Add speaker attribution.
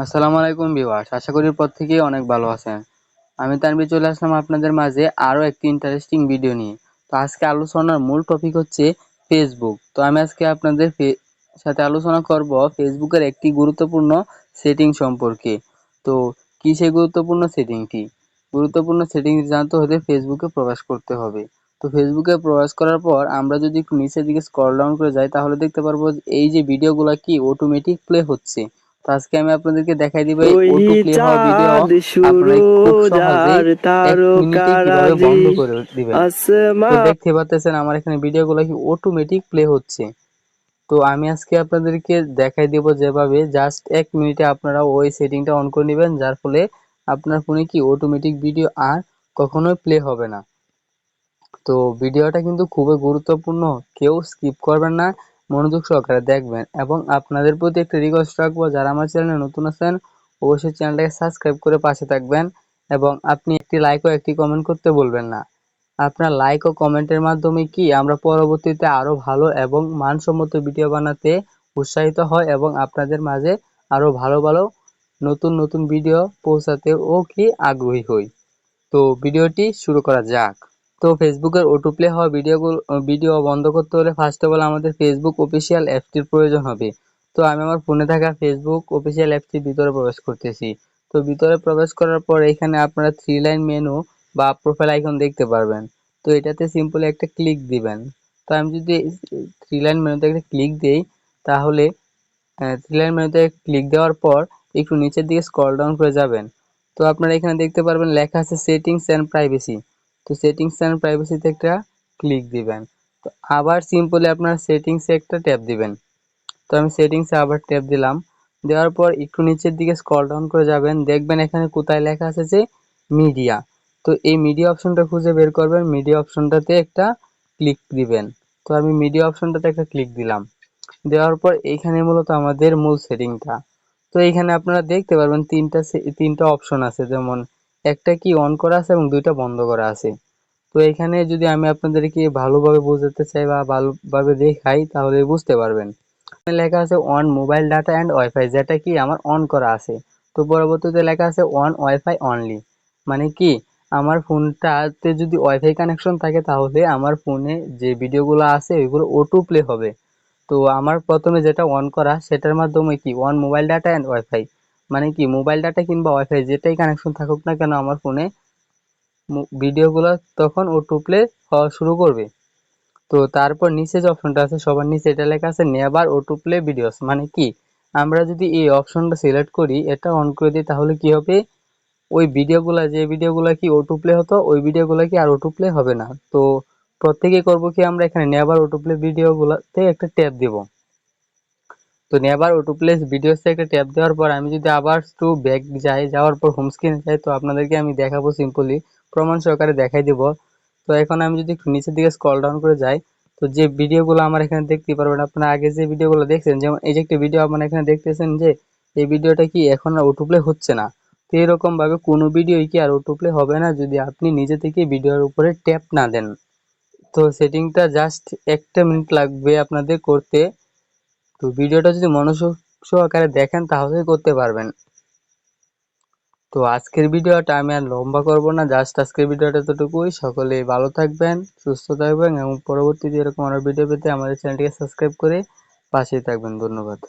Speaker 1: আসসালামু আলাইকুম ভিউয়ার্স, আশা করি প্রত্যেকেই অনেক ভালো আছেন। আমি তানভীর চলে আসলাম আপনাদের মাঝে আরো একটি ইন্টারেস্টিং ভিডিও নিয়ে। তো আজকে আলোচনার মূল টপিক হচ্ছে ফেসবুক। তো আমি আজকে আপনাদের সাথে আলোচনা করব ফেসবুকের একটি গুরুত্বপূর্ণ সেটিং সম্পর্কে। তো কি সেই গুরুত্বপূর্ণ সেটিংটি? গুরুত্বপূর্ণ সেটিং জানতে হলে ফেসবুকে প্রবেশ করতে হবে। তো ফেসবুকে প্রবেশ করার পর আমরা যদি একটু নিচের দিকে স্ক্রল ডাউন করে যাই তাহলে দেখতে পারবো যে এই যে ভিডিওগুলো কি অটোমেটিক প্লে হচ্ছে। তো আজকে আমি আপনাদেরকে দেখাই দিব এই
Speaker 2: ওই
Speaker 1: অটো প্লে হওয়া ভিডিও
Speaker 2: চাঁদ
Speaker 1: আপনারা খুব সহজেই
Speaker 2: সুরোজার
Speaker 1: ১ মিনিটে কিভাবে
Speaker 2: তারকারাজি
Speaker 1: বন্ধ করে দিবেন। তো
Speaker 2: আসমান।
Speaker 1: দেখতে পাচ্ছেন আমার এখানে ভিডিওগুলো কি অটোমেটিক প্লে হচ্ছে। তো আমি আজকে আপনাদেরকে দেখাই দেব যেভাবে জাস্ট ১ মিনিটে আপনারা ওই সেটিংটা অন করে নিবেন, যার ফলে আপনার ফোনে কি অটোমেটিক ভিডিও আর কখনোই প্লে হবে না। তো ভিডিওটা কিন্তু খুবই গুরুত্বপূর্ণ, কেউ স্কিপ করবেন না, মনোযোগ সহকারে দেখবেন। এবং আপনাদের প্রতি একটা রিকোয়েস্ট রাখবো, যারা আমার চ্যানেলে নতুন আছেন অবশ্যই চ্যানেলটাকে সাবস্ক্রাইব করে পাশে থাকবেন এবং আপনি একটি লাইক ও একটি কমেন্ট করতে ভুলবেন না। আপনার লাইক ও কমেন্টের মাধ্যমে কি আমরা পরবর্তীতে আরো ভালো এবং মানসম্মত ভিডিও বানাতে উৎসাহিত হয় এবং আপনাদের মাঝে আরো ভালো ভালো নতুন নতুন ভিডিও পৌঁছাতেও কি আগ্রহী হই। তো ভিডিওটি শুরু করা যাক। তো ফেসবুকের অটো প্লে হওয়া ভিডিও বন্ধ করতে হলে ফার্স্ট অফ অল আমাদের ফেসবুক অফিসিয়াল অ্যাপসটির প্রয়োজন হবে। তো আমি আমার ফোনে থাকা ফেসবুক অফিসিয়াল অ্যাপসটির ভিতরে প্রবেশ করতেছি। তো ভিতরে প্রবেশ করার পর এখানে আপনারা 3 লাইন মেনু বা প্রোফাইল আইকন দেখতে পারবেন। তো এটাতে সিম্পলি একটা ক্লিক দিবেন। তো আমি যদি 3 লাইন মেনুতে একটা ক্লিক দেই তাহলে 3 লাইন মেনুতে ক্লিক দেওয়ার পর একটু নিচের দিকে স্ক্রল ডাউন করে যাবেন। তো আপনারা এখানে দেখতে পারবেন লেখা আছে সেটিংস অ্যান্ড প্রাইভেসি। তো সেটিংস অ্যান্ড প্রাইভেসিতে একটা ক্লিক দিবেন। তো আবার সিম্পলি আপনার সেটিংসে একটা ট্যাপ দিবেন। তো আমি সেটিংসে আবার ট্যাপ দিলাম। দেওয়ার পর একটু নিচের দিকে স্ক্রল ডাউন করে যাবেন, দেখবেন এখানে কোথায় লেখা আছে যে মিডিয়া। তো এই মিডিয়া অপশনটা খুঁজে বের করবেন, মিডিয়া অপশনটাতে একটা ক্লিক দিবেন। তো আমি মিডিয়া অপশনটাতে একটা ক্লিক দিলাম। দেওয়ার পর এইখানে মূলত আমাদের মূল সেটিংটা। তো এইখানে আপনারা দেখতে পারবেন তিনটা অপশন আছে, যেমন একটা কি অন করা আছে এবং ২টা বন্ধ করা আছে। তো এখানে যদি আমি আপনাদেরকে ভালোভাবে বোঝাতে চাই বা ভালোভাবে দেখাই তাহলে বুঝতে পারবেন। এখানে লেখা আছে on mobile data and wifi, যেটা কি আমার অন করা আছে। তো পরবর্তীতে লেখা আছে অন ওয়াইফাই অনলি, মানে কি আমার ফোনটাতে যদি ওয়াইফাই কানেকশন থাকে তাহলে আমার ফোনে যে ভিডিওগুলো আছে ওইগুলো অটো প্লে হবে। তো আমার প্রথমে যেটা অন করা সেটার মাধ্যমে কি on mobile data and wifi, মানে কি মোবাইল ডাটা কিংবা ওয়াইফাই যেটাই কানেকশন থাকুক না কেন আমার ফোনে ভিডিওগুলো তখন অটো প্লে হওয়া শুরু করবে। তো তারপর নিচে যে অপশনটা আছে সবার নিচে এটা লেখা আছে নেভার অটো প্লে ভিডিওস, মানে কি আমরা যদি এই অপশনটা সিলেক্ট করি, এটা অন করে দিই তাহলে কি হবে, ওই ভিডিওগুলা যে ভিডিওগুলা কি অটো প্লে হতো ওই ভিডিওগুলা কি আর অটো প্লে হবে না। তো প্রত্যেকেই করব কি আমরা এখানে নেভার অটো প্লে ভিডিওগুলাতে একটা ট্যাপ দিব। তো নেভার অটো প্লে ভিডিওসে একটা ট্যাপ দেওয়ার পর আমি যদি আবার একটু ব্যাক যাই, যাওয়ার পর হোম স্ক্রিনে যাই, তো আপনাদেরকে আমি দেখাবো সিম্পলি প্রমাণ সহকারে দেখাই দিব। তো এখন আমি যদি একটু নিচের দিকে স্ক্রল ডাউন করে যাই, তো যে ভিডিওগুলো আমার এখানে দেখতে পারবেন, আপনারা আগে যে ভিডিওগুলো দেখছেন, যেমন এই যে একটা ভিডিও আপনারা এখানে দেখতেছেন যে এই ভিডিওটা কি এখন আর অটো প্লে হচ্ছে না। তো এরকম ভাবে কোনো ভিডিওই কি আর অটো প্লে হবে না যদি আপনি নিজে থেকে ভিডিওর উপরে ট্যাপ না দেন। তো সেটিংটা জাস্ট 1টা মিনিট লাগবে আপনাদের করতে। তো ভিডিওটা যদি মনোযোগ সহকারে দেখেন তাহলেই করতে পারবেন। তো আজকের ভিডিওটা আমি আর লম্বা করব না, জাস্ট আজকের ভিডিওটা এতটুকুই। সকলে ভালো থাকবেন, সুস্থ থাকবেন এবং পরবর্তীতে এরকম আরো ভিডিও পেতে আমাদের চ্যানেলটিকে সাবস্ক্রাইব করে পাশেই থাকবেন। ধন্যবাদ।